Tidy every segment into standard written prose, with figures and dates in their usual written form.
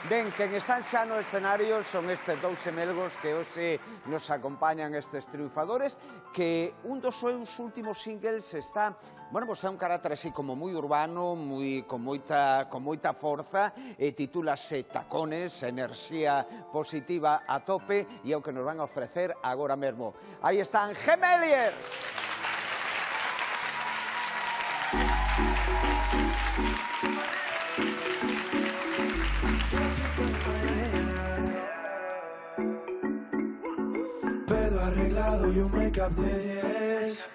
Ben, quen están xa no escenario son estes dous semelgos que hoxe nos acompañan, estes triunfadores, que un dos seus últimos singles está, bueno, pues é un carácter así como moi urbano, con moita forza, titúlase Tacones, enerxía positiva a tope, e é o que nos van a ofrecer agora mesmo. Aí están Gemeliers! Pelo arreglado y un make-up de 10.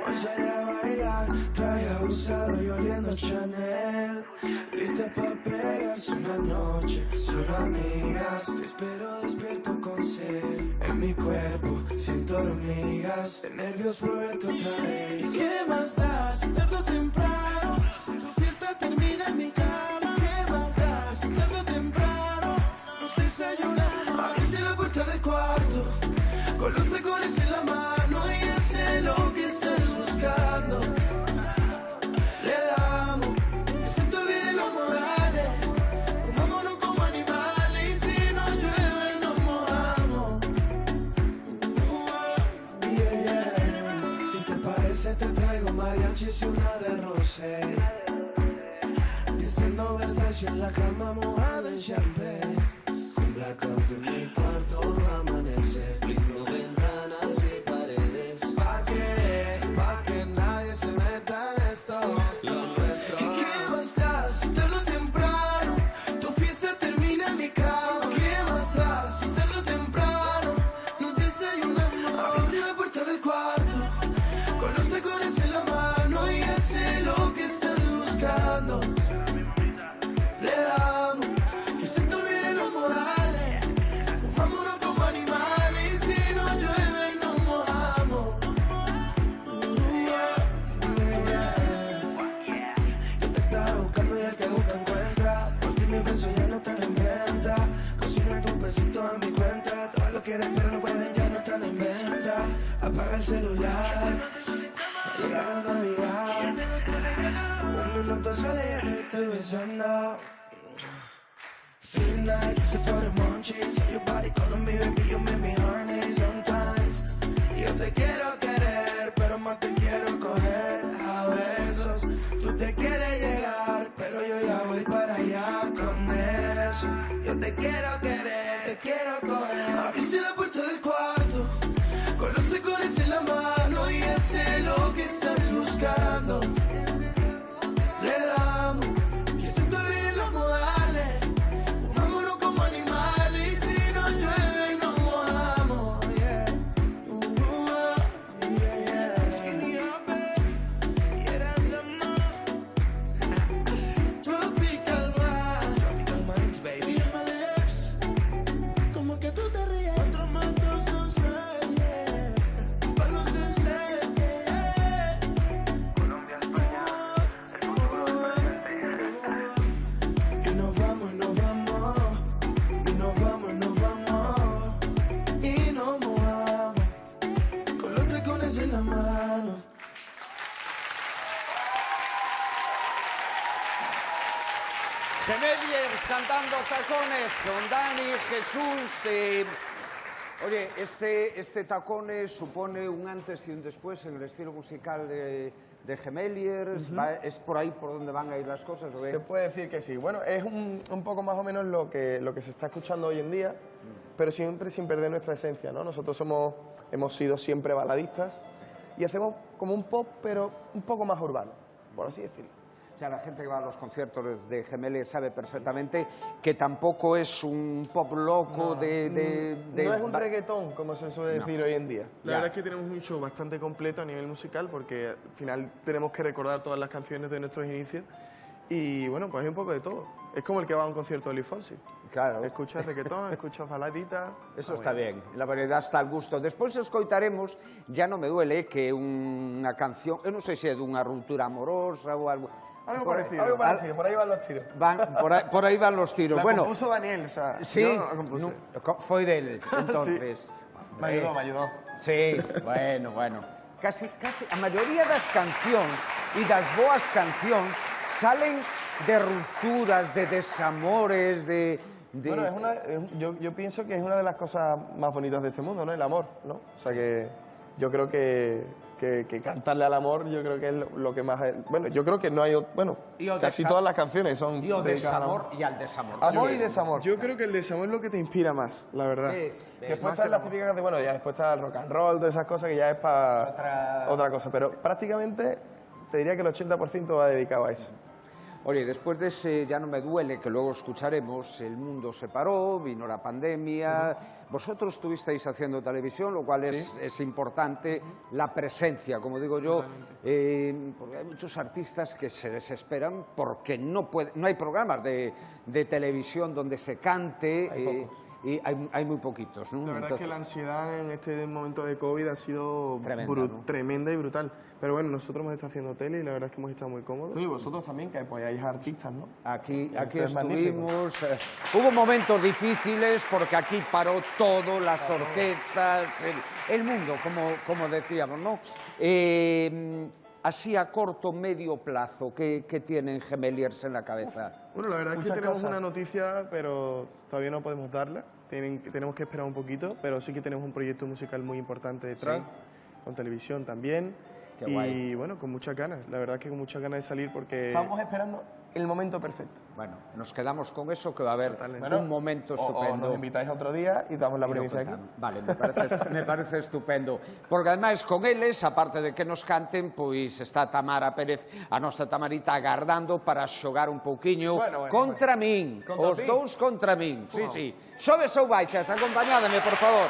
Hoy salí a bailar, traje abusado y oliendo Chanel. Lista pa' pegarse una noche, son amigas. Te espero despierto con sed. En mi cuerpo siento hormigas, de nervios por verte otra vez. ¿Y qué más da si tarde o temprano tu fiesta termina en mi cama? ¿Qué más da si tarde o temprano nos desayunamos? Abriste la puerta del cuarto con los tacones en la mano y ya sé lo que estás buscando. Le damos, que se te olviden los modales, comámonos como animales y si no llueve nos mojamos. Si te parece te traigo mariachis y una de rosé, diciendo Versace en la cama mojado en champagne. Con blackout en mi cuarto amanece, blindo ventanas y paredes. Pa' que nadie se meta en esto, lo nuestro. ¿Y qué más da si tarde o temprano tu fiesta termina en mi cama? ¿Qué más da si tarde o temprano nos desayunamos? Abriste la puerta del cuarto con los tacones en la mano y ya sé lo que estás buscando. Le damos, que se te olviden los modales, comámonos como animales y si no llueve nos mojamos. Yo te estaba buscando y el que busca encuentra. Por ti mi beso ya no están en venta. Cocina tu pesito en mi cuenta. Todo lo quieres pero no pueden, ya no están en venta. Apaga el celular, va a llegar la Navidad. Un minuto sale y ya te estoy besando. Feel like it's a for the munchies. Your body calling me, baby, you make me horny sometimes. Yo te quiero querer, pero más te quiero coger a besos. Tú te quieres llegar, pero yo ya voy para allá con eso. Yo te quiero querer, te quiero coger. Abriste la puerta del cuarto con los tacones en la mano y ya sé lo que estás buscando. Le damos, que se te olviden los modales, comámonos como animales y si no llueve nos mojamos. Yeah. Skinny up, y eras la tropical minds, baby. Gemeliers, como que tú te ríes. Otro más, dos son seis, yeah. Palos en seis, yeah. Colombia, España, el futuro es presente. Y nos vamos, y nos vamos, y nos vamos, y nos vamos, y nos mojamos, con los tacones en la mano. Gemeliers cantando Tacones con Dani, Jesús. Oye, este Tacones supone un antes y un después en el estilo musical de Gemeliers. ¿Es por ahí por donde van a ir las cosas? ¿O Se puede decir que sí. Bueno, es un poco más o menos lo que se está escuchando hoy en día, pero siempre sin perder nuestra esencia, ¿no? Nosotros hemos sido siempre baladistas y hacemos como un pop, pero un poco más urbano, por así decirlo. O sea, la gente que va a los conciertos de Gemeliers sabe perfectamente que tampoco es un pop loco No es un va- reggaetón, como se suele decir hoy en día. La verdad es que tenemos un show bastante completo a nivel musical porque al final tenemos que recordar todas las canciones de nuestros inicios y bueno, pues hay un poco de todo. Es como el que va a un concierto de Luis Fonsi. Claro. Escuchas reggaetón, escuchas baladita. Eso está bien, la variedad está al gusto. Despois escoitaremos, ya non me duele, que unha canción, eu non sei se é dunha ruptura amorosa ou algo. Algo parecido, por ahí van los tiros. Por ahí van los tiros. La Bueno, compuso Daniel, o sea, sí, yo no la compuse. foi del, entonces. Me ayudó. Sí, bueno. Casi a maioría das cancións e das boas cancións salen de rupturas, de desamores, de... Bueno, yo pienso que es una de las cosas más bonitas de este mundo, ¿no? El amor, ¿no? O sea que yo creo que cantarle al amor, yo creo que es lo que más... Bueno, yo creo que no hay... Bueno, casi todas las canciones son... Y al desamor y al desamor. Amor y desamor. Yo creo que el desamor es lo que te inspira más, la verdad. Después están las típicas de, bueno, ya después está el rock and roll, todas esas cosas que ya es para otra cosa. Pero prácticamente te diría que el 80% va dedicado a eso. Oye, después de ese Ya no me duele, que luego escucharemos, el mundo se paró, vino la pandemia. Vosotros estuvisteis haciendo televisión, lo cual es importante, la presencia, como digo yo, porque hay muchos artistas que se desesperan porque no hay programas de televisión donde se cante. Y hay muy poquitos, ¿no? La verdad es que la ansiedad en este momento de COVID ha sido tremenda, tremenda y brutal. Pero bueno, nosotros hemos estado haciendo tele y la verdad es que hemos estado muy cómodos. Y vosotros también, que apoyáis a artistas, ¿no? Aquí estuvimos. Hubo momentos difíciles porque aquí paró todo, las orquestas, el mundo, como decíamos, ¿no? Así a corto, medio plazo, ¿qué tienen Gemeliers en la cabeza? Bueno, la verdad es que tenemos una noticia, pero todavía no podemos darla. Tenemos que esperar un poquito, pero sí que tenemos un proyecto musical muy importante detrás, con televisión también. Qué guay. Y bueno, con muchas ganas. La verdad es que con muchas ganas de salir porque... Estamos esperando el momento perfecto. Bueno, nos quedamos con eso, que va a haber un momento estupendo. O nos invitáis a otro día y damos la primicia aquí. Vale, me parece estupendo. Porque además con eles, aparte de que nos canten, pois está Tamara Pérez, a nosa Tamarita, agardando para xogar un pouquiño contra min. Os dous contra min. Sí. Sobes ou baixas, acompañádame, por favor.